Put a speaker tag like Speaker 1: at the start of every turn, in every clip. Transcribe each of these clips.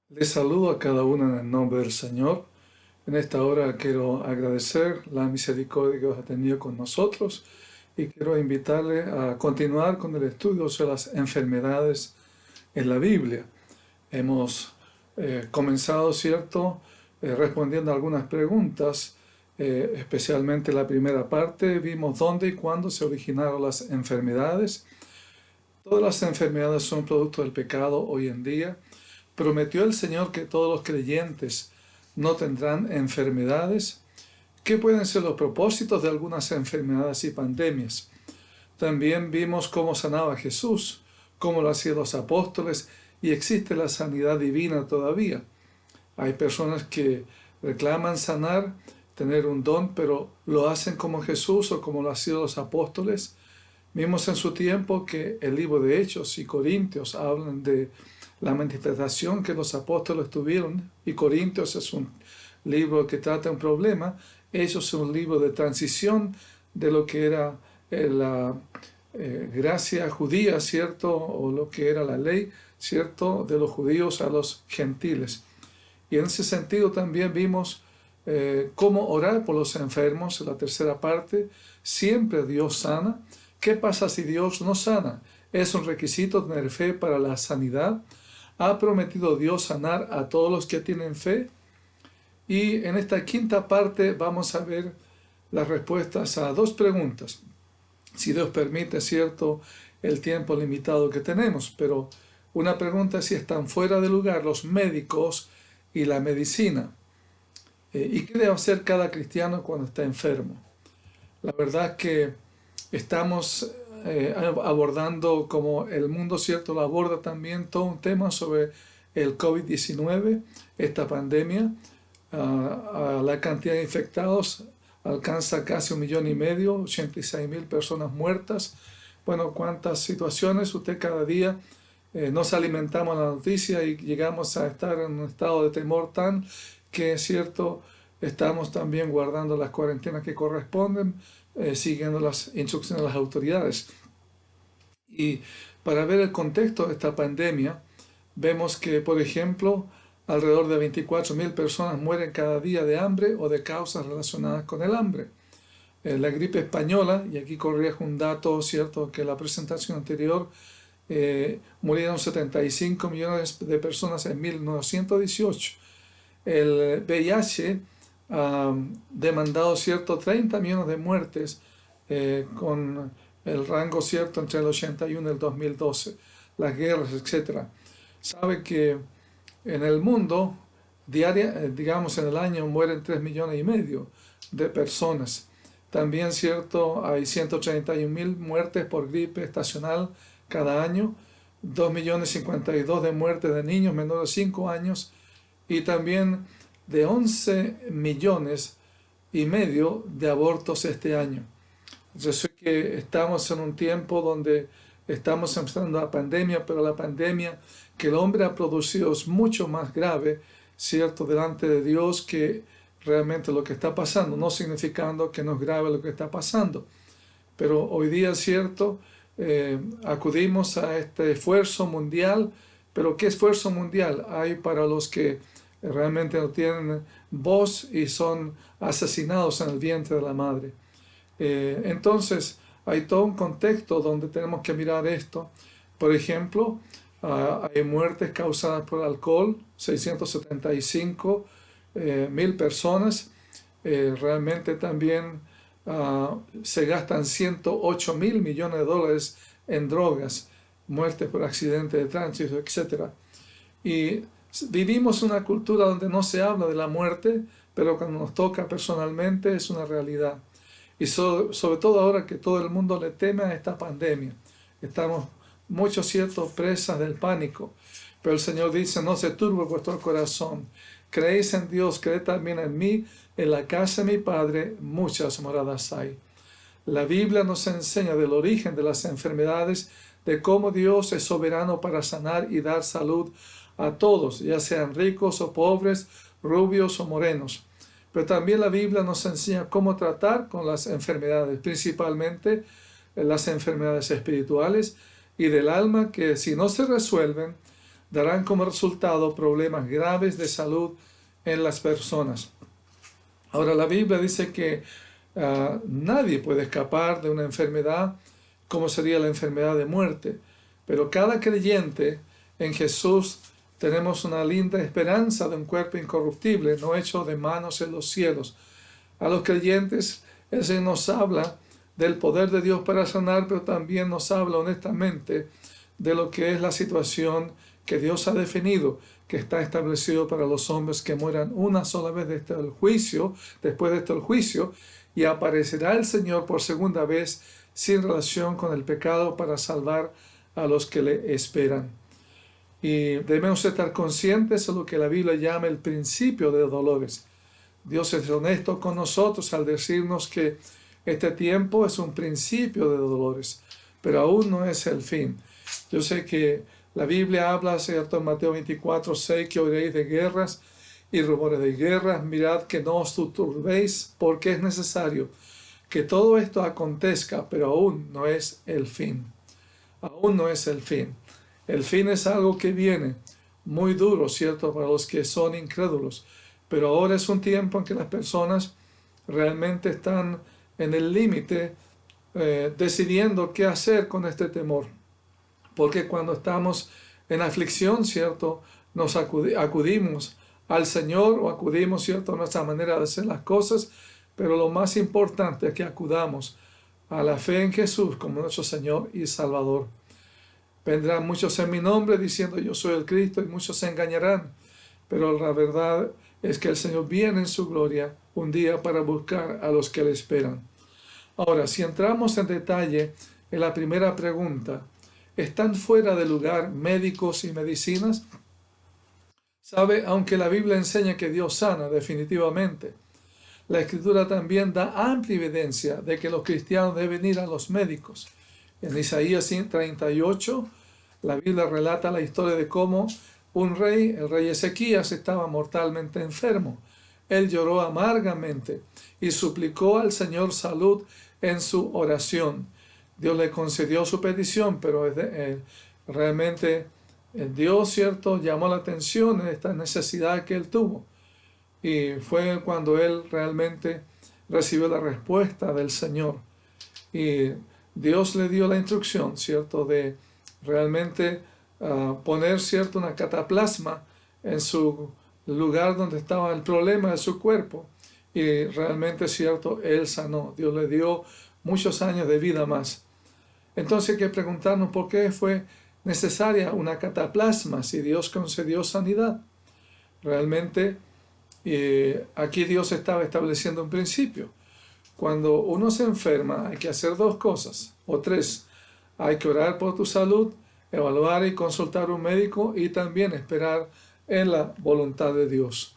Speaker 1: Les saludo a cada uno en el nombre del Señor. En esta hora quiero agradecer la misericordia que Dios ha tenido con nosotros y quiero invitarle a continuar con el estudio sobre las enfermedades en la Biblia. Hemos comenzado, ¿cierto?, respondiendo a algunas preguntas, especialmente la primera parte. Vimos dónde y cuándo se originaron las enfermedades. Todas las enfermedades son producto del pecado hoy en día. Prometió el Señor que todos los creyentes no tendrán enfermedades. ¿Qué pueden ser los propósitos de algunas enfermedades y pandemias? También vimos cómo sanaba Jesús, cómo lo hacían los apóstoles, y existe la sanidad divina todavía. Hay personas que reclaman sanar, tener un don, pero lo hacen como Jesús o como lo hacían los apóstoles. Vimos en su tiempo que el libro de Hechos y Corintios hablan de la manifestación que los apóstoles tuvieron, y Corintios es un libro que trata un problema. Hechos es un libro de transición de lo que era la gracia judía, ¿cierto?, o lo que era la ley, ¿cierto?, de los judíos a los gentiles. Y en ese sentido también vimos cómo orar por los enfermos, en la tercera parte. Siempre Dios sana. ¿Qué pasa si Dios no sana? ¿Es un requisito tener fe para la sanidad? ¿Ha prometido Dios sanar a todos los que tienen fe? Y en esta quinta parte vamos a ver las respuestas a dos preguntas. Si Dios permite, cierto, el tiempo limitado que tenemos, pero una pregunta es si están fuera de lugar los médicos y la medicina. ¿Y qué debe hacer cada cristiano cuando está enfermo? La verdad es que estamos abordando, como el mundo, cierto, lo aborda también, todo un tema sobre el COVID-19, esta pandemia. La cantidad de infectados alcanza casi 1,5 millones, 86,000 personas muertas. Bueno, cuántas situaciones. Usted cada día nos alimentamos la noticia y llegamos a estar en un estado de temor tan que, es cierto, estamos también guardando las cuarentenas que corresponden, siguiendo las instrucciones de las autoridades. Y para ver el contexto de esta pandemia, vemos que, por ejemplo, alrededor de 24,000 personas mueren cada día de hambre o de causas relacionadas con el hambre. La gripe española, y aquí corrijo un dato, cierto, que en la presentación anterior, murieron 75 millones de personas en 1918. El VIH demandado, cierto, 30 millones de muertes, con el rango, cierto, entre el 81 y el 2012, las guerras, etc. Sabe que en el mundo, digamos en el año, mueren 3,5 millones de personas. También, cierto, hay 131,000 muertes por gripe estacional cada año, 2,052,000 de muertes de niños menores de 5 años, y también de 11,5 millones de abortos este año. Yo sé que estamos en un tiempo donde estamos enfrentando la pandemia, pero la pandemia que el hombre ha producido es mucho más grave, ¿cierto?, delante de Dios, que realmente lo que está pasando, no significando que no es grave lo que está pasando. Pero hoy día, ¿cierto?, acudimos a este esfuerzo mundial. Pero ¿qué esfuerzo mundial hay para los que realmente no tienen voz y son asesinados en el vientre de la madre? Entonces, hay todo un contexto donde tenemos que mirar esto. Por ejemplo, hay muertes causadas por alcohol, 675,000 personas. Realmente también se gastan 108,000 millones de dólares en drogas, muertes por accidente de tránsito, etc. Y vivimos una cultura donde no se habla de la muerte, pero cuando nos toca personalmente es una realidad. Y sobre todo ahora que todo el mundo le teme a esta pandemia. Estamos muchos, ciertos, presas del pánico. Pero el Señor dice: no se turbe vuestro corazón. Creéis en Dios, creed también en mí. En la casa de mi Padre muchas moradas hay. La Biblia nos enseña del origen de las enfermedades, de cómo Dios es soberano para sanar y dar salud a todos, ya sean ricos o pobres, rubios o morenos. Pero también la Biblia nos enseña cómo tratar con las enfermedades, principalmente las enfermedades espirituales y del alma, que si no se resuelven, darán como resultado problemas graves de salud en las personas. Ahora, la Biblia dice que nadie puede escapar de una enfermedad como sería la enfermedad de muerte, pero cada creyente en Jesús tenemos una linda esperanza de un cuerpo incorruptible, no hecho de manos en los cielos. A los creyentes, el Señor nos habla del poder de Dios para sanar, pero también nos habla honestamente de lo que es la situación que Dios ha definido, que está establecido para los hombres que mueran una sola vez después de este el juicio, y aparecerá el Señor por segunda vez sin relación con el pecado para salvar a los que le esperan. Y debemos estar conscientes de lo que la Biblia llama el principio de dolores. Dios es honesto con nosotros al decirnos que este tiempo es un principio de dolores, pero aún no es el fin. Yo sé que la Biblia habla, ¿cierto?, en Mateo 24:6, que oiréis de guerras y rumores de guerras. Mirad que no os turbéis, porque es necesario que todo esto acontezca, pero aún no es el fin. Aún no es el fin. El fin es algo que viene muy duro, ¿cierto?, para los que son incrédulos. Pero ahora es un tiempo en que las personas realmente están en el límite decidiendo qué hacer con este temor. Porque cuando estamos en aflicción, ¿cierto?, nos acudimos al Señor o acudimos, ¿cierto?, a nuestra manera de hacer las cosas, pero lo más importante es que acudamos a la fe en Jesús como nuestro Señor y Salvador. Vendrán muchos en mi nombre diciendo yo soy el Cristo y muchos se engañarán, pero la verdad es que el Señor viene en su gloria un día para buscar a los que le esperan. Ahora, si entramos en detalle en la primera pregunta, ¿están fuera de lugar médicos y medicinas? Sabe, aunque la Biblia enseña que Dios sana definitivamente, la Escritura también da amplia evidencia de que los cristianos deben ir a los médicos. En Isaías 38, la Biblia relata la historia de cómo un rey, el rey Ezequías, estaba mortalmente enfermo. Él lloró amargamente y suplicó al Señor salud en su oración. Dios le concedió su petición, pero realmente Dios, ¿cierto?, llamó la atención en esta necesidad que él tuvo. Y fue cuando él realmente recibió la respuesta del Señor. Y Dios le dio la instrucción, ¿cierto?, de realmente poner, ¿cierto?, una cataplasma en su lugar donde estaba el problema de su cuerpo. Y realmente, ¿cierto?, él sanó. Dios le dio muchos años de vida más. Entonces hay que preguntarnos por qué fue necesaria una cataplasma si Dios concedió sanidad. Realmente aquí Dios estaba estableciendo un principio. Cuando uno se enferma hay que hacer dos cosas, o tres. Hay que orar por tu salud, evaluar y consultar a un médico y también esperar en la voluntad de Dios.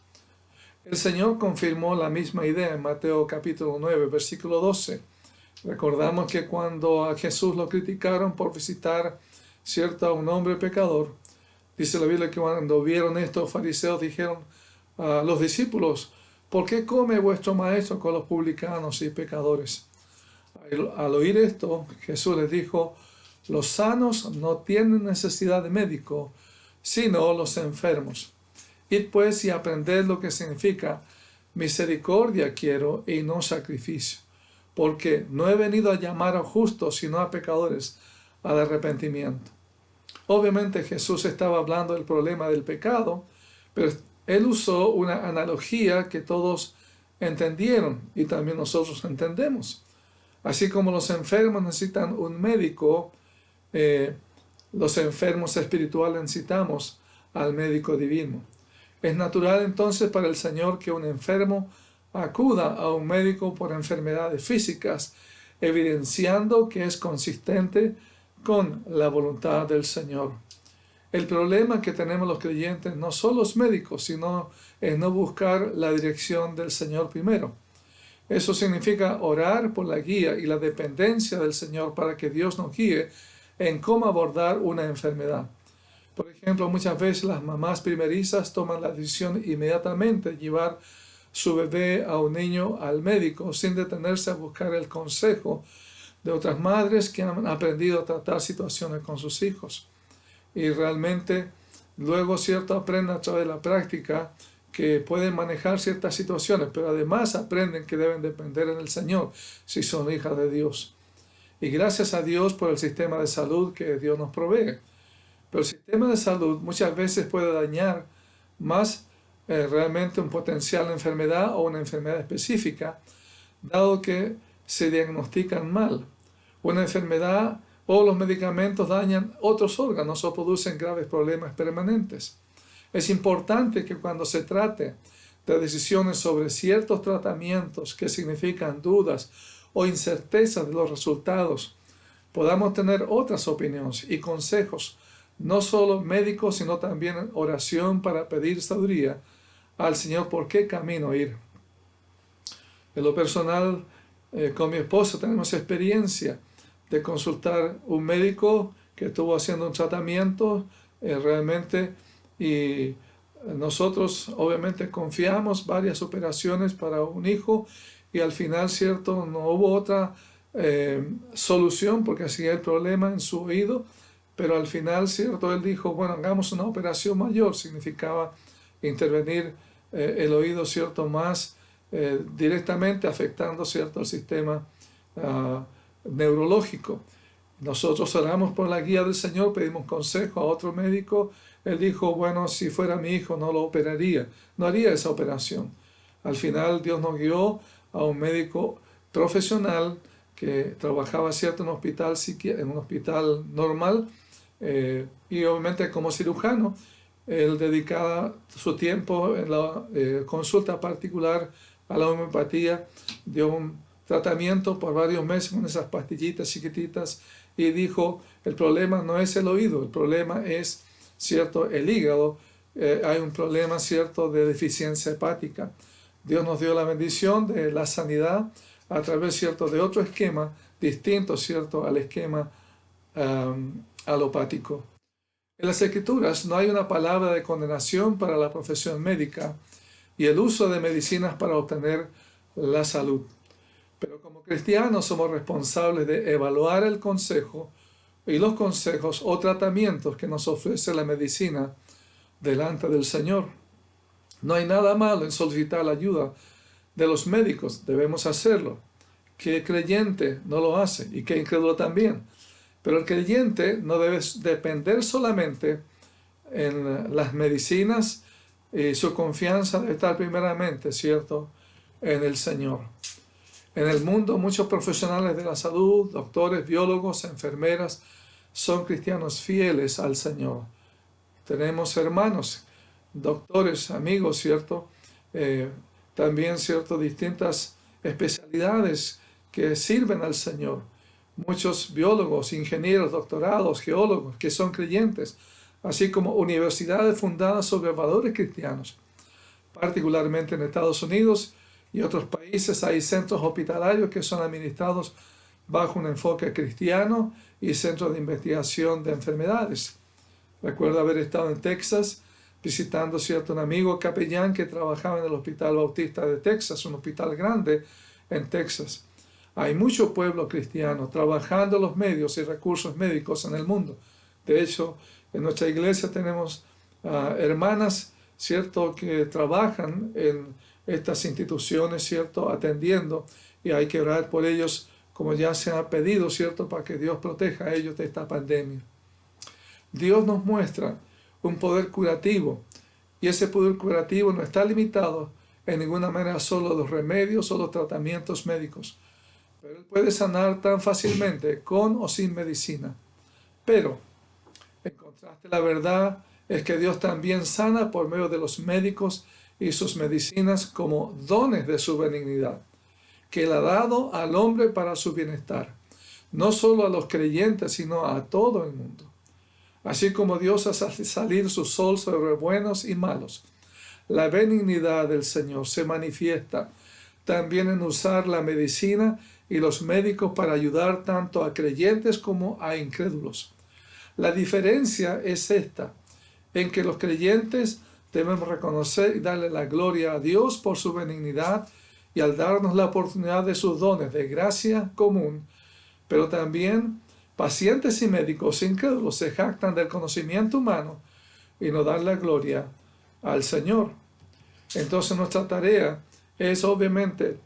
Speaker 1: El Señor confirmó la misma idea en Mateo capítulo 9, versículo 12. Recordamos que cuando a Jesús lo criticaron por visitar, ¿cierto?, a un hombre pecador, dice la Biblia que cuando vieron esto, los fariseos dijeron a los discípulos, ¿por qué come vuestro maestro con los publicanos y pecadores? Al oír esto, Jesús les dijo, los sanos no tienen necesidad de médico, sino los enfermos. Id pues y aprended lo que significa misericordia quiero y no sacrificio, porque no he venido a llamar a justos, sino a pecadores al arrepentimiento. Obviamente Jesús estaba hablando del problema del pecado, pero él usó una analogía que todos entendieron y también nosotros entendemos. Así como los enfermos necesitan un médico, los enfermos espirituales necesitamos al médico divino. Es natural entonces para el Señor que un enfermo acuda a un médico por enfermedades físicas, evidenciando que es consistente con la voluntad del Señor. El problema que tenemos los creyentes no son los médicos, sino es no buscar la dirección del Señor primero. Eso significa orar por la guía y la dependencia del Señor para que Dios nos guíe en cómo abordar una enfermedad. Por ejemplo, muchas veces las mamás primerizas toman la decisión inmediatamente de llevar su bebé a un niño al médico sin detenerse a buscar el consejo de otras madres que han aprendido a tratar situaciones con sus hijos. Y realmente luego, cierto, aprenden a través de la práctica que pueden manejar ciertas situaciones, pero además aprenden que deben depender en el Señor si son hijas de Dios. Y gracias a Dios por el sistema de salud que Dios nos provee. Pero el sistema de salud muchas veces puede dañar más realmente un potencial enfermedad o una enfermedad específica, dado que se diagnostican mal. Una enfermedad o los medicamentos dañan otros órganos o producen graves problemas permanentes. Es importante que cuando se trate de decisiones sobre ciertos tratamientos que significan dudas o incertezas de los resultados, podamos tener otras opiniones y consejos, no solo médicos, sino también oración para pedir sabiduría al Señor por qué camino ir. En lo personal, con mi esposo tenemos experiencia de consultar un médico que estuvo haciendo un tratamiento realmente, y nosotros obviamente confiamos varias operaciones para un hijo y al final, cierto, no hubo otra solución porque hacía el problema en su oído, pero al final, cierto, él dijo, bueno, hagamos una operación mayor, significaba intervenir el oído, cierto, más directamente afectando, cierto, el sistema neurológico. Nosotros oramos por la guía del Señor, pedimos consejo a otro médico. Él dijo, bueno, si fuera mi hijo no lo operaría, no haría esa operación. Al final Dios nos guió a un médico profesional que trabajaba, cierto, en un hospital normal, y obviamente como cirujano, él dedicaba su tiempo en la consulta particular a la homeopatía, dio un tratamiento por varios meses con esas pastillitas chiquititas y dijo, el problema no es el oído, el problema es, cierto, el hígado, hay un problema, cierto, de deficiencia hepática. Dios nos dio la bendición de la sanidad a través, cierto, de otro esquema distinto, cierto, al esquema alopático. En las Escrituras no hay una palabra de condenación para la profesión médica y el uso de medicinas para obtener la salud. Pero como cristianos somos responsables de evaluar el consejo y los consejos o tratamientos que nos ofrece la medicina delante del Señor. No hay nada malo en solicitar la ayuda de los médicos, debemos hacerlo. ¿Qué creyente no lo hace? Y qué incrédulo también. Pero el creyente no debe depender solamente en las medicinas, y su confianza debe estar primeramente, ¿cierto?, en el Señor. En el mundo muchos profesionales de la salud, doctores, biólogos, enfermeras, son cristianos fieles al Señor. Tenemos hermanos, doctores, amigos, ¿cierto? También, ¿cierto?, distintas especialidades que sirven al Señor. Muchos biólogos, ingenieros, doctorados, geólogos que son creyentes, así como universidades fundadas sobre valores cristianos. Particularmente en Estados Unidos y otros países hay centros hospitalarios que son administrados bajo un enfoque cristiano y centros de investigación de enfermedades. Recuerdo haber estado en Texas visitando, cierto, un amigo capellán que trabajaba en el Hospital Bautista de Texas, un hospital grande en Texas. Hay mucho pueblo cristiano trabajando en los medios y recursos médicos en el mundo. De hecho, en nuestra iglesia tenemos hermanas, ¿cierto?, que trabajan en estas instituciones, ¿cierto?, atendiendo, y hay que orar por ellos, como ya se ha pedido, ¿cierto?, para que Dios proteja a ellos de esta pandemia. Dios nos muestra un poder curativo, y ese poder curativo no está limitado en ninguna manera solo a los remedios o los tratamientos médicos, pero Él puede sanar tan fácilmente con o sin medicina. Pero, en contraste, la verdad es que Dios también sana por medio de los médicos y sus medicinas como dones de su benignidad, que Él ha dado al hombre para su bienestar, no solo a los creyentes, sino a todo el mundo. Así como Dios hace salir su sol sobre buenos y malos, la benignidad del Señor se manifiesta también en usar la medicina y los médicos para ayudar tanto a creyentes como a incrédulos. La diferencia es esta, en que los creyentes debemos reconocer y darle la gloria a Dios por su benignidad y al darnos la oportunidad de sus dones de gracia común, pero también pacientes y médicos incrédulos se jactan del conocimiento humano y no dar la gloria al Señor. Entonces nuestra tarea es obviamente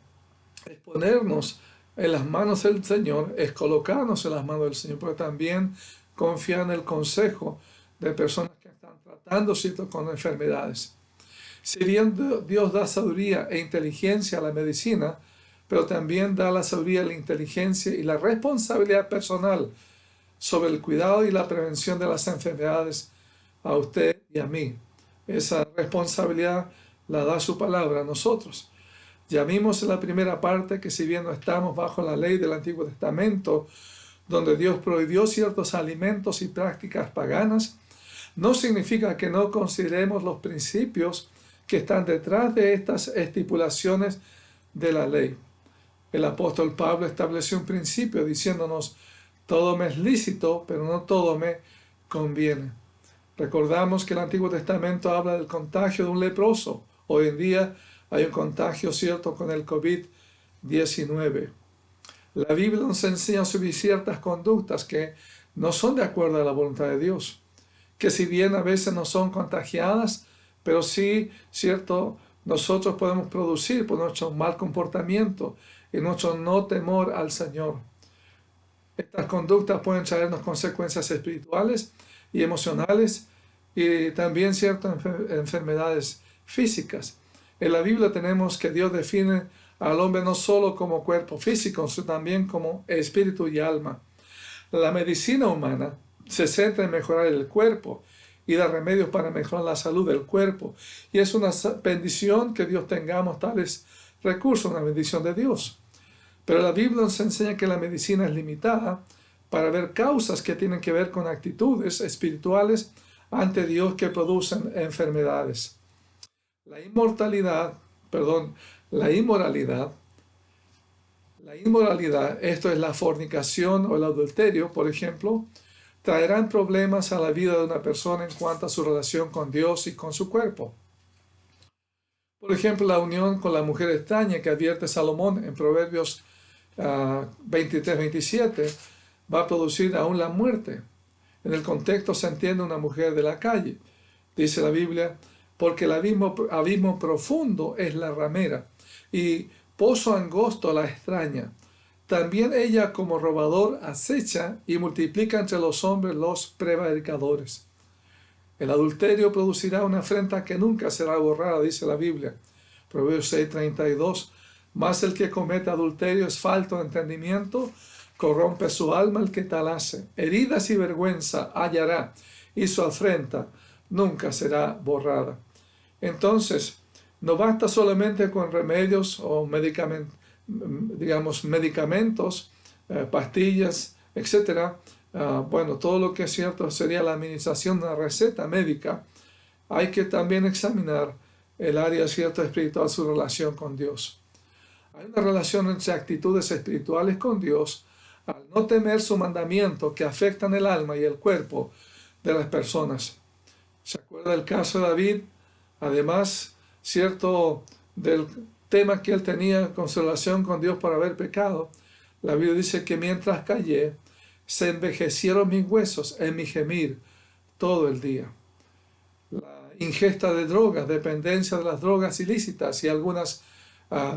Speaker 1: exponernos en las manos del Señor, es colocarnos en las manos del Señor, pero también confiar en el consejo de personas que están tratando con enfermedades. Si bien Dios da sabiduría e inteligencia a la medicina, pero también da la sabiduría, la inteligencia y la responsabilidad personal sobre el cuidado y la prevención de las enfermedades a usted y a mí. Esa responsabilidad la da su palabra a nosotros. Ya vimos en la primera parte que si bien no estamos bajo la ley del Antiguo Testamento, donde Dios prohibió ciertos alimentos y prácticas paganas, no significa que no consideremos los principios que están detrás de estas estipulaciones de la ley. El apóstol Pablo estableció un principio diciéndonos: todo me es lícito, pero no todo me conviene. Recordamos que el Antiguo Testamento habla del contagio de un leproso. Hoy en día hay un contagio cierto con el COVID-19. La Biblia nos enseña sobre ciertas conductas que no son de acuerdo a la voluntad de Dios, que si bien a veces no son contagiadas, pero sí, cierto, nosotros podemos producir por nuestro mal comportamiento y nuestro no temor al Señor. Estas conductas pueden traernos consecuencias espirituales y emocionales y también ciertas enfermedades físicas. En la Biblia tenemos que Dios define al hombre no solo como cuerpo físico, sino también como espíritu y alma. La medicina humana se centra en mejorar el cuerpo y dar remedios para mejorar la salud del cuerpo. Y es una bendición que Dios tengamos tales recursos, una bendición de Dios. Pero la Biblia nos enseña que la medicina es limitada para ver causas que tienen que ver con actitudes espirituales ante Dios que producen enfermedades. La inmoralidad, esto es la fornicación o el adulterio, por ejemplo, traerán problemas a la vida de una persona en cuanto a su relación con Dios y con su cuerpo. Por ejemplo, la unión con la mujer extraña que advierte Salomón en Proverbios 23-27 va a producir aún la muerte. En el contexto se entiende una mujer de la calle. Dice la Biblia: porque el abismo profundo es la ramera y pozo angosto la extraña. También ella como robador acecha y multiplica entre los hombres los prevaricadores. El adulterio producirá una afrenta que nunca será borrada, dice la Biblia. Proverbios 6:32. Mas el que comete adulterio es falto de entendimiento, corrompe su alma el que tal hace. Heridas y vergüenza hallará, y su afrenta nunca será borrada. Entonces, no basta solamente con remedios o medicamentos, pastillas, etc. Todo lo que es cierto sería la administración de una receta médica. Hay que también examinar el área cierta espiritual, su relación con Dios. Hay una relación entre actitudes espirituales con Dios al no temer su mandamiento que afectan el alma y el cuerpo de las personas. ¿Se acuerda del caso de David? Además, cierto, del tema que él tenía con su relación con Dios por haber pecado, la Biblia dice que mientras callé, se envejecieron mis huesos en mi gemir todo el día. La ingesta de drogas, dependencia de las drogas ilícitas y algunas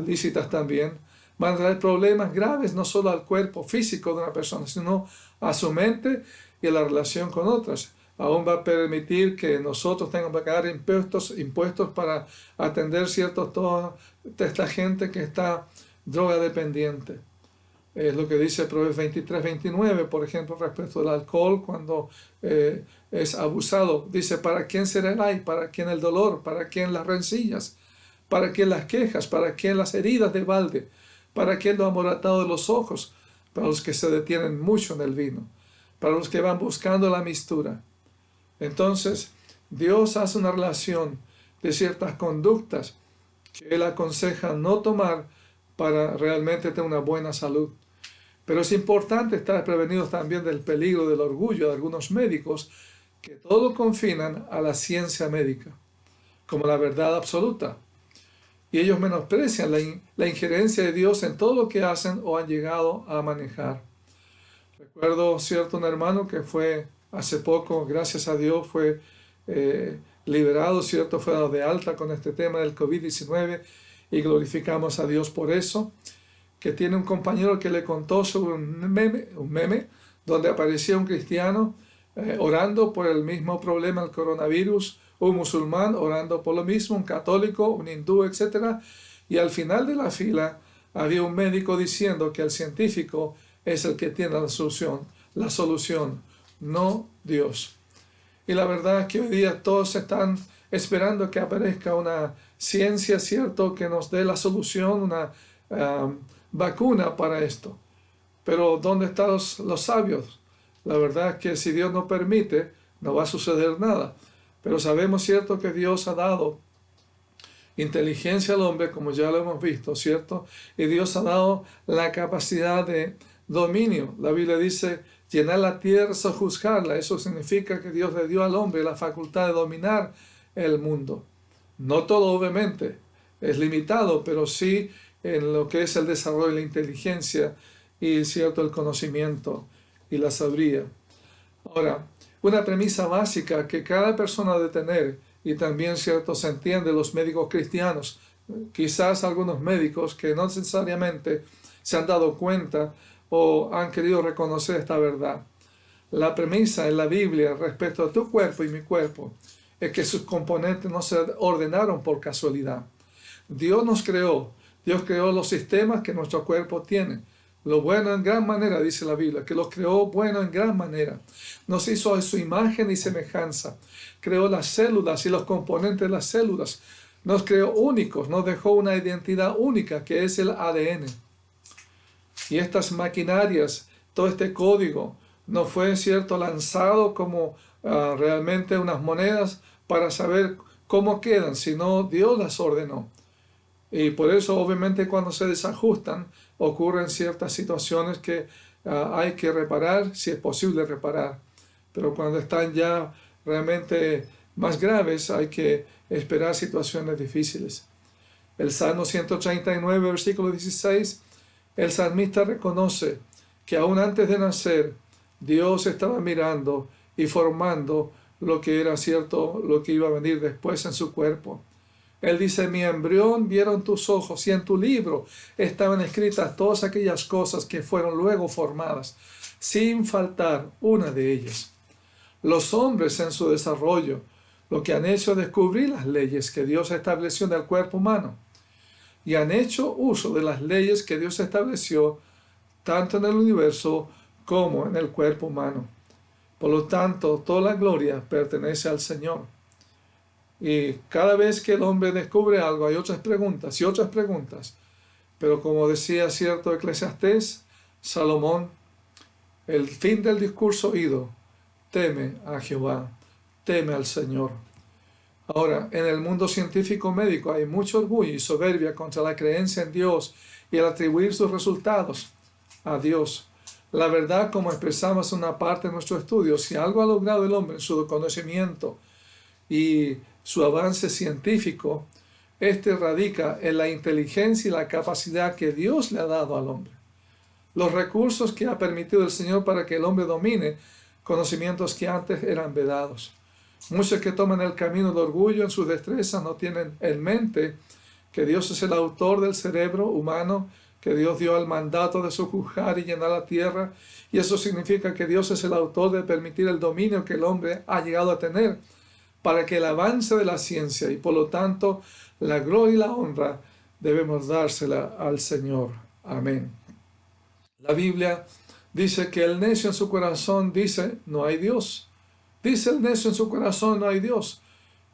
Speaker 1: lícitas también, van a traer problemas graves no solo al cuerpo físico de una persona, sino a su mente y a la relación con otras. Aún va a permitir que nosotros tengamos que pagar impuestos para atender toda esta gente que está droga dependiente. Es lo que dice Proverbios 23-29, por ejemplo, respecto del alcohol, cuando es abusado. Dice: ¿para quién será el ay? ¿Para quién el dolor? ¿Para quién las rencillas? ¿Para quién las quejas? ¿Para quién las heridas de balde? ¿Para quién lo amoratado de los ojos? Para los que se detienen mucho en el vino, para los que van buscando la mistura. Entonces, Dios hace una relación de ciertas conductas que Él aconseja no tomar para realmente tener una buena salud. Pero es importante estar prevenidos también del peligro del orgullo de algunos médicos que todo confinan a la ciencia médica como la verdad absoluta. Y ellos menosprecian la injerencia de Dios en todo lo que hacen o han llegado a manejar. Recuerdo un hermano que fue hace poco, gracias a Dios, fue liberado, ¿cierto? Fue dado de alta con este tema del COVID-19 y glorificamos a Dios por eso. Que tiene un compañero que le contó sobre un meme donde aparecía un cristiano orando por el mismo problema, el coronavirus, un musulmán orando por lo mismo, un católico, un hindú, etc. Y al final de la fila había un médico diciendo que el científico es el que tiene la solución, no Dios. Y la verdad es que hoy día todos están esperando que aparezca una ciencia, ¿cierto?, que nos dé la solución, una vacuna para esto. Pero ¿dónde están los sabios? La verdad es que si Dios no permite, no va a suceder nada. Pero sabemos, ¿cierto?, que Dios ha dado inteligencia al hombre, como ya lo hemos visto, ¿cierto? Y Dios ha dado la capacidad de dominio. La Biblia dice, llenar la tierra, sojuzgarla. Eso significa que Dios le dio al hombre la facultad de dominar el mundo. No todo, obviamente, es limitado, pero sí en lo que es el desarrollo de la inteligencia y, ¿cierto?, el conocimiento y la sabiduría. Ahora, una premisa básica que cada persona debe tener, y también, ¿cierto?, se entiende los médicos cristianos, quizás algunos médicos que no necesariamente se han dado cuenta o han querido reconocer esta verdad. La premisa en la Biblia respecto a tu cuerpo y mi cuerpo es que sus componentes no se ordenaron por casualidad. Dios nos creó, Dios creó los sistemas que nuestro cuerpo tiene. Lo bueno en gran manera, dice la Biblia, que los creó bueno en gran manera. Nos hizo a su imagen y semejanza. Creó las células y los componentes de las células. Nos creó únicos, nos dejó una identidad única que es el ADN. Y estas maquinarias, todo este código, no fue, ¿cierto?, lanzado como realmente unas monedas para saber cómo quedan, sino Dios las ordenó. Y por eso, obviamente, cuando se desajustan, ocurren ciertas situaciones que hay que reparar, si es posible reparar. Pero cuando están ya realmente más graves, hay que esperar situaciones difíciles. El Salmo 139, versículo 16, el salmista reconoce que aún antes de nacer, Dios estaba mirando y formando lo que era cierto, lo que iba a venir después en su cuerpo. Él dice, mi embrión vieron tus ojos y en tu libro estaban escritas todas aquellas cosas que fueron luego formadas, sin faltar una de ellas. Los hombres en su desarrollo lo que han hecho es descubrir las leyes que Dios estableció en el cuerpo humano y han hecho uso de las leyes que Dios estableció tanto en el universo como en el cuerpo humano. Por lo tanto, toda la gloria pertenece al Señor. Y cada vez que el hombre descubre algo, hay otras preguntas y otras preguntas. Pero como decía cierto Eclesiastés, Salomón, el fin del discurso oído, teme a Jehová, teme al Señor. Ahora, en el mundo científico médico hay mucho orgullo y soberbia contra la creencia en Dios y el atribuir sus resultados a Dios. La verdad, como expresamos en una parte de nuestro estudio, si algo ha logrado el hombre en su conocimiento y su avance científico, este radica en la inteligencia y la capacidad que Dios le ha dado al hombre. Los recursos que ha permitido el Señor para que el hombre domine conocimientos que antes eran vedados. Muchos que toman el camino del orgullo en sus destrezas no tienen en mente que Dios es el autor del cerebro humano, que Dios dio el mandato de sojuzgar y llenar la tierra, y eso significa que Dios es el autor de permitir el dominio que el hombre ha llegado a tener, para que el avance de la ciencia y por lo tanto la gloria y la honra debemos dársela al Señor. Amén. La Biblia dice que el necio en su corazón dice, no hay Dios. Dice el necio en su corazón, no hay Dios.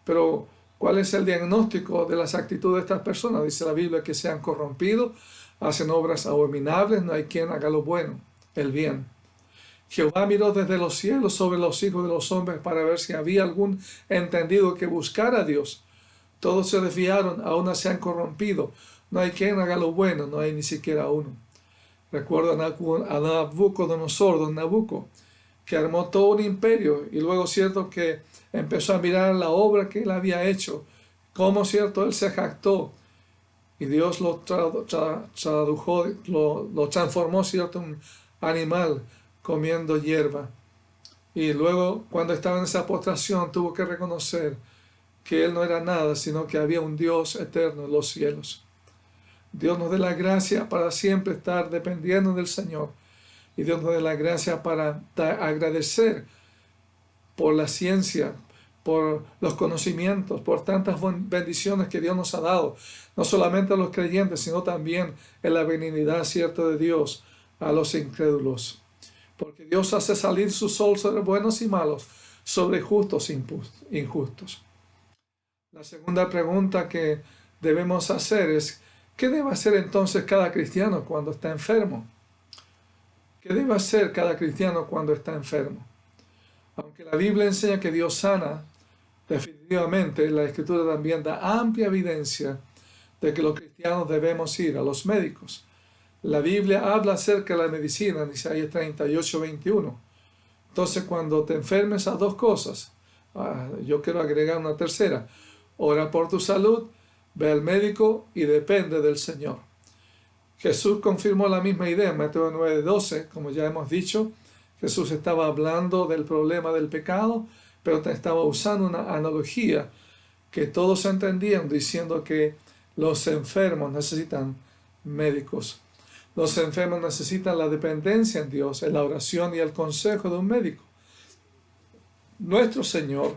Speaker 1: Pero, ¿cuál es el diagnóstico de las actitudes de estas personas? Dice la Biblia que se han corrompido, hacen obras abominables, no hay quien haga lo bueno, el bien. Jehová miró desde los cielos sobre los hijos de los hombres para ver si había algún entendido que buscara a Dios. Todos se desviaron, aún se han corrompido. No hay quien haga lo bueno, no hay ni siquiera uno. Recuerdo a Nabucodonosor, don Nabucco, que armó todo un imperio y luego, cierto, que empezó a mirar la obra que él había hecho, cómo, cierto, él se jactó y Dios lo transformó, cierto, un animal comiendo hierba. Y luego, cuando estaba en esa postración, tuvo que reconocer que él no era nada, sino que había un Dios eterno en los cielos. Dios nos dé la gracia para siempre estar dependiendo del Señor. Y Dios nos dé la gracia para agradecer por la ciencia, por los conocimientos, por tantas bendiciones que Dios nos ha dado, no solamente a los creyentes, sino también en la benignidad cierta de Dios a los incrédulos. Porque Dios hace salir su sol sobre buenos y malos, sobre justos e injustos. La segunda pregunta que debemos hacer es, ¿qué debe hacer entonces cada cristiano cuando está enfermo? ¿Qué debe hacer cada cristiano cuando está enfermo? Aunque la Biblia enseña que Dios sana, definitivamente la Escritura también da amplia evidencia de que los cristianos debemos ir a los médicos. La Biblia habla acerca de la medicina en Isaías 38:21. Entonces, cuando te enfermes, haz dos cosas. Yo quiero agregar una tercera. Ora por tu salud, ve al médico y depende del Señor. Jesús confirmó la misma idea en Mateo 9:12, como ya hemos dicho. Jesús estaba hablando del problema del pecado, pero estaba usando una analogía que todos entendían, diciendo que los enfermos necesitan médicos. Los enfermos necesitan la dependencia en Dios, en la oración y el consejo de un médico. Nuestro Señor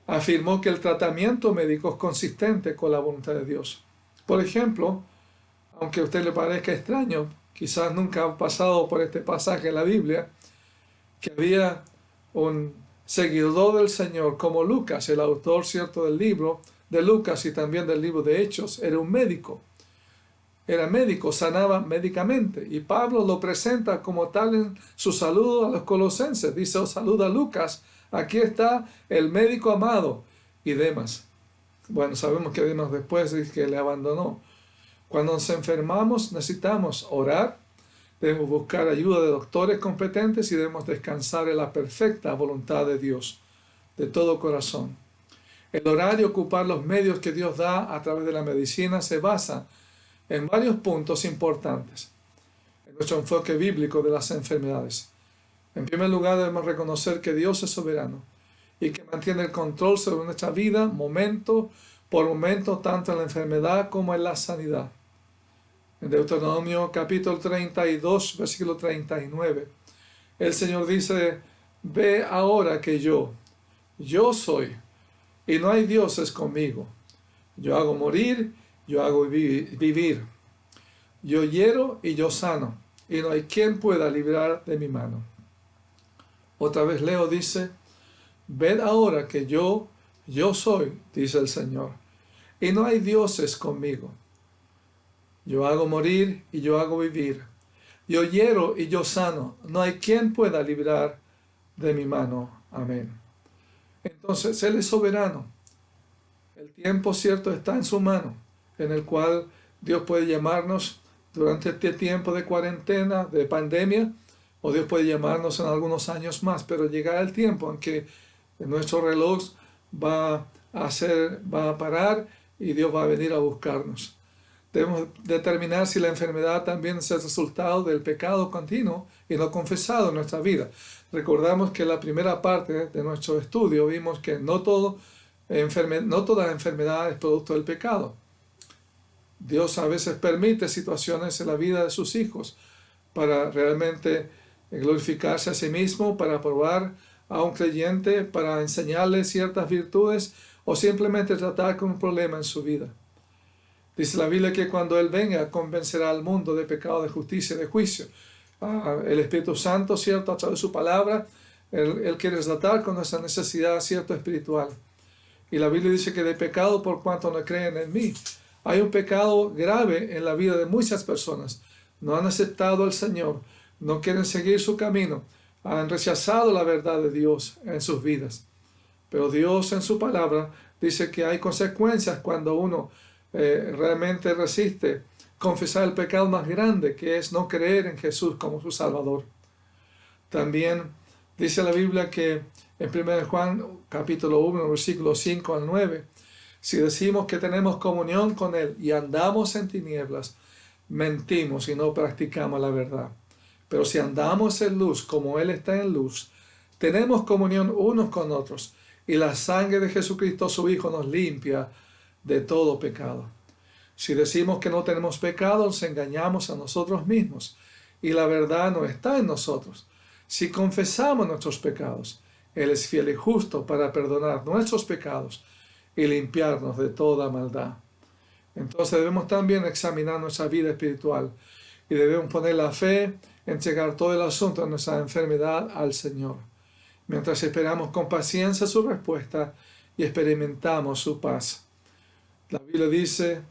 Speaker 1: afirmó que el tratamiento médico es consistente con la voluntad de Dios. Por ejemplo, aunque a usted le parezca extraño, quizás nunca ha pasado por este pasaje en la Biblia, que había un seguidor del Señor como Lucas, el autor cierto del libro de Lucas y también del libro de Hechos, era un médico. Era médico, sanaba médicamente. Y Pablo lo presenta como tal en su saludo a los colosenses. Dice, os saluda Lucas, aquí está el médico amado. Y Demas. Bueno, sabemos que Demas después dice que le abandonó. Cuando nos enfermamos necesitamos orar, debemos buscar ayuda de doctores competentes y debemos descansar en la perfecta voluntad de Dios, de todo corazón. El orar y ocupar los medios que Dios da a través de la medicina se basa en varios puntos importantes en nuestro enfoque bíblico de las enfermedades. En primer lugar, debemos reconocer que Dios es soberano y que mantiene el control sobre nuestra vida momento por momento, tanto en la enfermedad como en la sanidad. En Deuteronomio capítulo 32, versículo 39, el Señor dice, ve ahora que yo soy, y no hay dioses conmigo. Yo hago morir, yo hago vivir. Yo hiero y yo sano, y no hay quien pueda librar de mi mano. Otra vez Leo dice, ved ahora que yo soy, dice el Señor, y no hay dioses conmigo. Yo hago morir y yo hago vivir. Yo hiero y yo sano, no hay quien pueda librar de mi mano. Amén. Entonces, Él es soberano. El tiempo cierto está en su mano, en el cual Dios puede llamarnos durante este tiempo de cuarentena, de pandemia, o Dios puede llamarnos en algunos años más, pero llegará el tiempo en que nuestro reloj va a parar y Dios va a venir a buscarnos. Debemos determinar si la enfermedad también es el resultado del pecado continuo y no confesado en nuestra vida. Recordamos que en la primera parte de nuestro estudio vimos que no toda enfermedad es producto del pecado. Dios a veces permite situaciones en la vida de sus hijos para realmente glorificarse a sí mismo, para probar a un creyente, para enseñarle ciertas virtudes o simplemente tratar con un problema en su vida. Dice la Biblia que cuando Él venga convencerá al mundo de pecado, de justicia y de juicio. El Espíritu Santo, cierto, a través de su palabra, Él quiere tratar con nuestra necesidad, cierto, espiritual. Y la Biblia dice que de pecado por cuanto no creen en mí. Hay un pecado grave en la vida de muchas personas. No han aceptado al Señor, no quieren seguir su camino, han rechazado la verdad de Dios en sus vidas. Pero Dios en su palabra dice que hay consecuencias cuando uno realmente resiste confesar el pecado más grande, que es no creer en Jesús como su Salvador. También dice la Biblia que en 1 Juan capítulo 1, versículos 5 al 9, si decimos que tenemos comunión con Él y andamos en tinieblas, mentimos y no practicamos la verdad. Pero si andamos en luz como Él está en luz, tenemos comunión unos con otros, y la sangre de Jesucristo, su Hijo, nos limpia de todo pecado. Si decimos que no tenemos pecado, nos engañamos a nosotros mismos, y la verdad no está en nosotros. Si confesamos nuestros pecados, Él es fiel y justo para perdonar nuestros pecados y limpiarnos de toda maldad. Entonces debemos también examinar nuestra vida espiritual y debemos poner la fe, entregar todo el asunto de nuestra enfermedad al Señor, mientras esperamos con paciencia su respuesta y experimentamos su paz. La Biblia dice,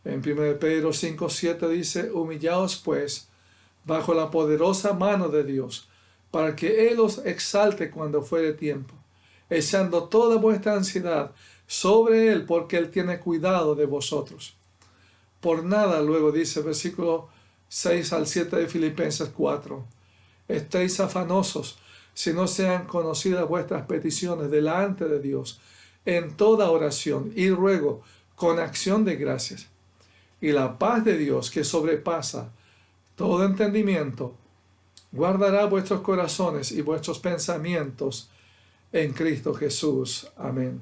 Speaker 1: en 1 Pedro 5:7 dice, humillaos pues bajo la poderosa mano de Dios, para que Él os exalte cuando fuere tiempo, echando toda vuestra ansiedad sobre Él, porque Él tiene cuidado de vosotros. Por nada, luego dice versículo 6 al 7 de Filipenses 4, estéis afanosos, si no sean conocidas vuestras peticiones delante de Dios, en toda oración y ruego, con acción de gracias. Y la paz de Dios, que sobrepasa todo entendimiento, guardará vuestros corazones y vuestros pensamientos en Cristo Jesús. Amén.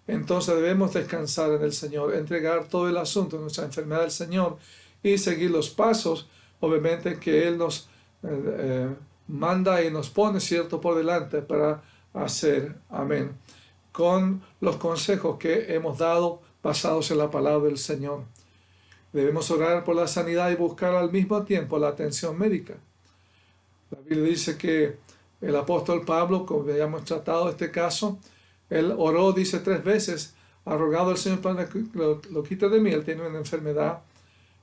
Speaker 1: Entonces debemos descansar en el Señor, entregar todo el asunto de nuestra enfermedad al Señor y seguir los pasos, obviamente, que Él nos manda y nos pone, cierto, por delante para hacer. Amén. Con los consejos que hemos dado basados en la palabra del Señor. Debemos orar por la sanidad y buscar al mismo tiempo la atención médica. La Biblia dice que el apóstol Pablo, como ya hemos tratado este caso, él oró, dice 3 veces, ha rogado al Señor para que lo quite de mí. Él tiene una enfermedad,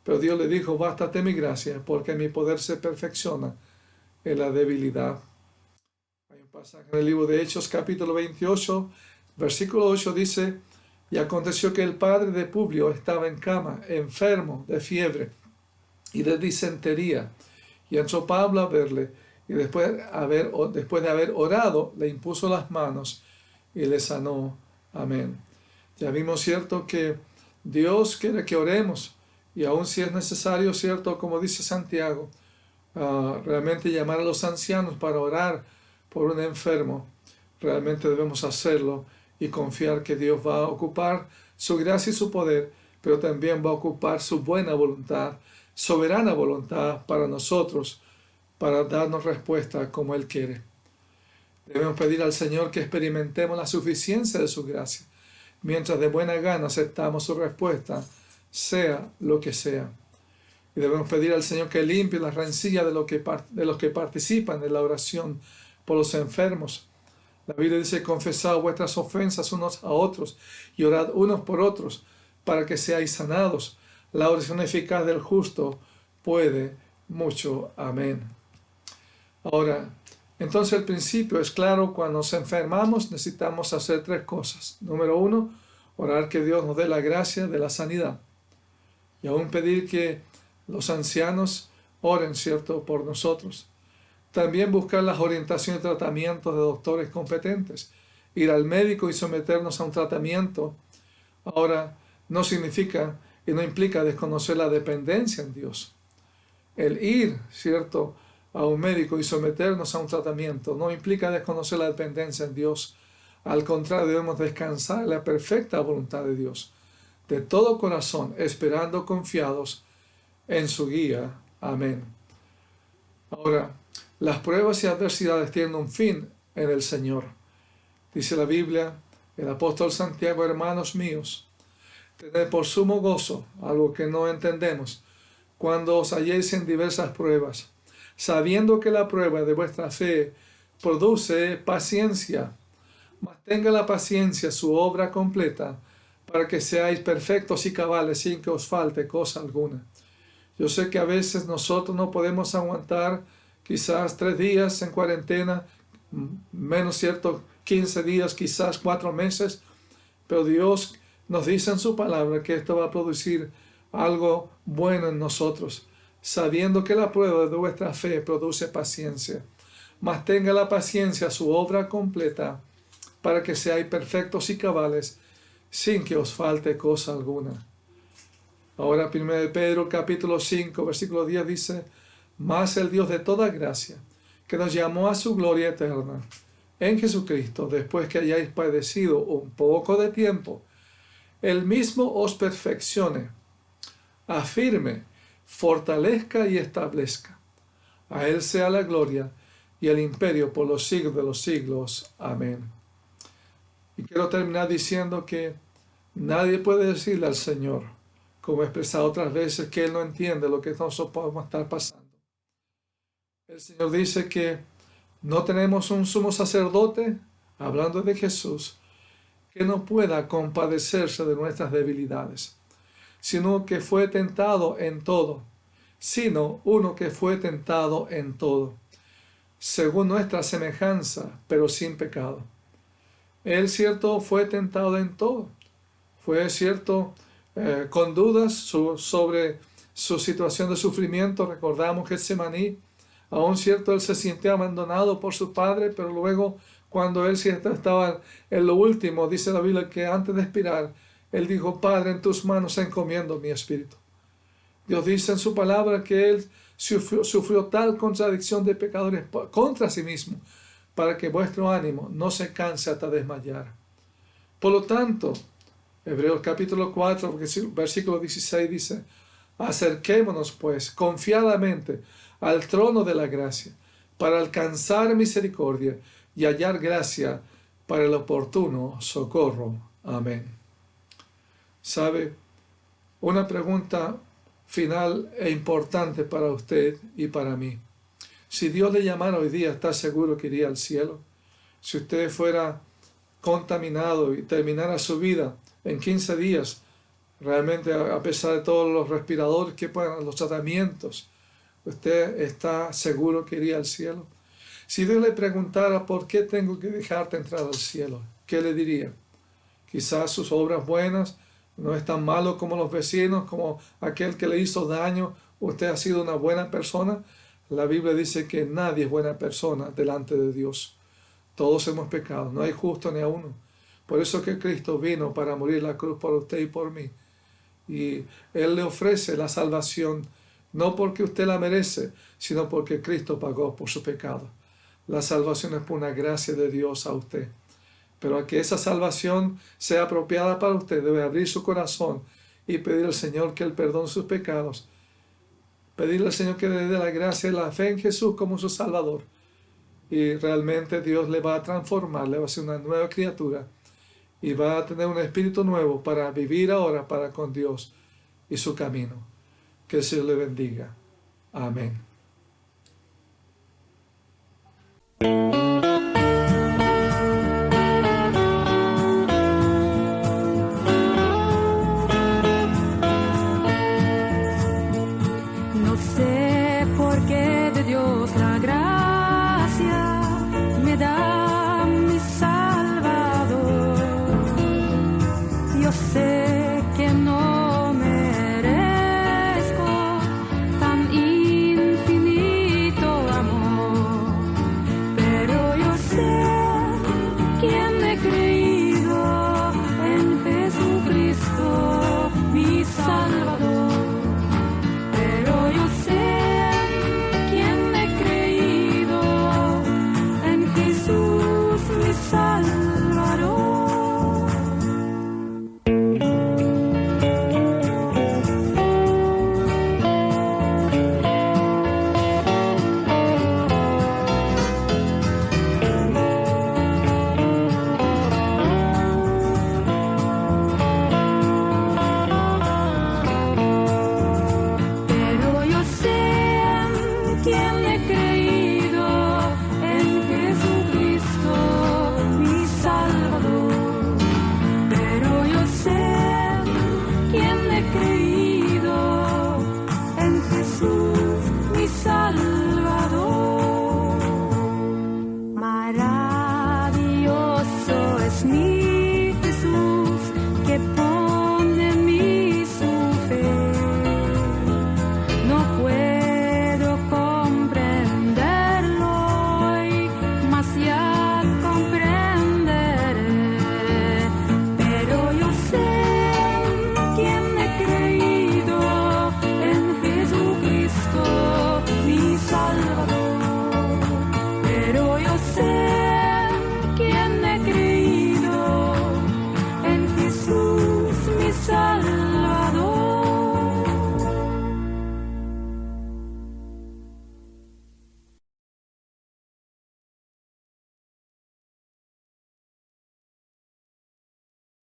Speaker 1: pero Dios le dijo, bástate mi gracia, porque mi poder se perfecciona en la debilidad. Hay un pasaje en el libro de Hechos, capítulo 28, versículo 8, dice, y aconteció que el padre de Publio estaba en cama, enfermo de fiebre y de disentería, y entró Pablo a verle, y después de haber orado, le impuso las manos y le sanó. Amén. Ya vimos, cierto, que Dios quiere que oremos, y aun si es necesario, cierto, como dice Santiago, realmente llamar a los ancianos para orar por un enfermo, realmente debemos hacerlo y confiar que Dios va a ocupar su gracia y su poder, pero también va a ocupar su buena voluntad, soberana voluntad para nosotros, para darnos respuesta como Él quiere. Debemos pedir al Señor que experimentemos la suficiencia de su gracia, mientras de buena gana aceptamos su respuesta, sea lo que sea. Y debemos pedir al Señor que limpie las rencillas de los que participan en la oración por los enfermos. La Biblia dice, confesad vuestras ofensas unos a otros y orad unos por otros para que seáis sanados. La oración eficaz del justo puede mucho. Amén. Ahora, entonces el principio es claro, cuando nos enfermamos necesitamos hacer 3 cosas. Número 1, orar que Dios nos dé la gracia de la sanidad. Y aún pedir que los ancianos oren, cierto, por nosotros. También buscar las orientaciones y tratamientos de doctores competentes. Ir al médico y someternos a un tratamiento. Ahora, no significa y no implica desconocer la dependencia en Dios. El ir, cierto, a un médico y someternos a un tratamiento no implica desconocer la dependencia en Dios. Al contrario, debemos descansar en la perfecta voluntad de Dios, de todo corazón, esperando confiados en su guía. Amén. Ahora, las pruebas y adversidades tienen un fin en el Señor. Dice la Biblia, el apóstol Santiago, hermanos míos, tened por sumo gozo, algo que no entendemos, cuando os halléis en diversas pruebas, sabiendo que la prueba de vuestra fe produce paciencia, mas tenga la paciencia su obra completa, para que seáis perfectos y cabales sin que os falte cosa alguna. Yo sé que a veces nosotros no podemos aguantar quizás 3 días en cuarentena, menos cierto, 15 días, quizás 4 meses, pero Dios nos dice en su palabra que esto va a producir algo bueno en nosotros, sabiendo que la prueba de vuestra fe produce paciencia. Mas tenga la paciencia su obra completa, para que seáis perfectos y cabales, sin que os falte cosa alguna. Ahora 1 Pedro capítulo 5, versículo 10 dice, mas el Dios de toda gracia, que nos llamó a su gloria eterna, en Jesucristo, después que hayáis padecido un poco de tiempo, Él mismo os perfeccione, afirme, fortalezca y establezca. A Él sea la gloria y el imperio por los siglos de los siglos. Amén. Y quiero terminar diciendo que nadie puede decirle al Señor, como he expresado otras veces, que Él no entiende lo que nosotros podemos estar pasando. El Señor dice que no tenemos un sumo sacerdote, hablando de Jesús, que no pueda compadecerse de nuestras debilidades, sino que fue tentado en todo, sino uno que fue tentado en todo, según nuestra semejanza, pero sin pecado. Él, cierto, fue tentado en todo. Fue, cierto, con dudas sobre su situación de sufrimiento. Recordamos Getsemaní. Aún, cierto, él se sintió abandonado por su padre, pero luego, cuando él estaba en lo último, dice la Biblia que antes de expirar, él dijo: Padre, en tus manos encomiendo mi espíritu. Dios dice en su palabra que él sufrió tal contradicción de pecadores contra sí mismo, para que vuestro ánimo no se canse hasta desmayar. Por lo tanto, Hebreos capítulo 4, versículo 16 dice: acerquémonos pues confiadamente al trono de la gracia, para alcanzar misericordia y hallar gracia para el oportuno socorro. Amén. ¿Sabe? Una pregunta final e importante para usted y para mí. Si Dios le llamara hoy día, ¿está seguro que iría al cielo? Si usted fuera contaminado y terminara su vida en 15 días, realmente a pesar de todos los respiradores que puedan, los tratamientos, ¿usted está seguro que iría al cielo? Si Dios le preguntara: ¿por qué tengo que dejarte entrar al cielo?, ¿qué le diría? Quizás sus obras buenas no es tan malo como los vecinos, como aquel que le hizo daño. Usted ha sido una buena persona. La Biblia dice que nadie es buena persona delante de Dios. Todos hemos pecado, no hay justo ni a uno. Por eso que Cristo vino para morir en la cruz por usted y por mí. Y Él le ofrece la salvación, no porque usted la merece, sino porque Cristo pagó por su pecado. La salvación es por una gracia de Dios a usted. Pero a que esa salvación sea apropiada para usted, debe abrir su corazón y pedir al Señor que Él perdone sus pecados. Pedirle al Señor que le dé la gracia y la fe en Jesús como su Salvador. Y realmente Dios le va a transformar, le va a hacer una nueva criatura. Y va a tener un espíritu nuevo para vivir ahora para con Dios y su camino. Que el Señor le bendiga. Amén.
Speaker 2: No sé por qué de Dios la gracia me da mi Salvador. Yo sé que no merezco tan infinito amor, pero yo sé quién he creído en Jesucristo, mi Salvador. Maravilloso es mi Jesús, que